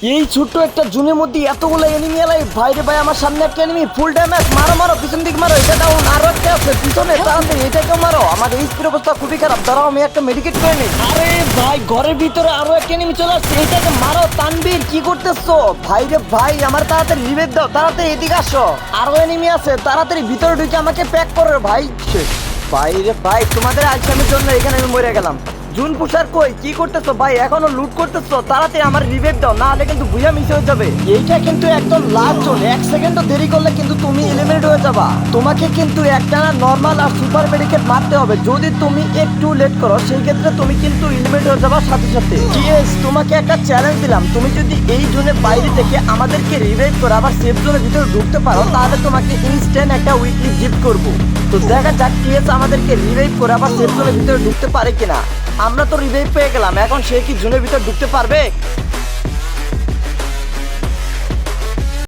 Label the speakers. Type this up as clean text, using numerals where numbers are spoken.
Speaker 1: এই ছোট্ট একটা জুনের মধ্যে এতগুলো এনিমি এলাই, ভাই রে ভাই, আমার সামনে একটা এনিমি, ফুল ড্যামেজ, মারো মারো, পিছন দিক মারো, এটা ডাউন, আরো একটা আছে পিছনে, তাড়াতাড়ি এটাকে মারো। আমার এই স্পিড অবস্থা খুবই খারাপ, দাঁড়াও আমি একটা মেডিকেট করে নিই। আরে ভাই, ঘরের ভিতরে আরো একটা এনিমি চলে আসছে, এটাকে মারো। তানবীর কি করতেছো? ভাই রে ভাই, আমার তাড়াতাড়ি রিভাইভ দাও, তাড়াতাড়ি এদিকে আসো, আরো এনিমি আছে, তাড়াতাড়ি ভিতরে ঢুকে আমাকে প্যাক করো ভাই। ভাই রে ভাই, তোমাদের আইসামের জন্য এখানে আমি মরে গেলাম। জুন পুষার কই, কি করতেছো ভাই? এখনো লুট করতেছো? তাড়াতাড়ি আমার রিভাইভ দাও, না হলে কিন্তু ভুইয়া মিস হয়ে যাবে। এইটা কিন্তু একদম লাস্ট জোন, এক সেকেন্ডও দেরি করলে কিন্তু তুমি এলিমিনেট হয়ে যাবা। তোমাকে কিন্তু একটা নরমাল আর সুপার মেডিকেট মারতে হবে, যদি তুমি একটু লেট করো সেই ক্ষেত্রে তুমি কিন্তু এলিমিনেট হয়ে যাবা সাথে সাথে। ইয়েস, তোমাকে একটা চ্যালেঞ্জ দিলাম, তুমি যদি এই জোনের বাইরে থেকে আমাদেরকে রিভাইভ করে আবার সেফ জোনের ভিতরে ঢুকতে পারো, তাহলে তোমাকে ইনস্ট্যান্ট একটা উইকলি গিফট করবো। তো দেখা যাক টিএস আমাদেরকে রিভাইভ করে আবার সেফ জোনের ভিতরে ঢুকতে পারে কিনা। আমরা তো রিভাইভ পেয়ে গেলাম, এখন সে কি জোনের ভিতর ঢুকতে পারবে?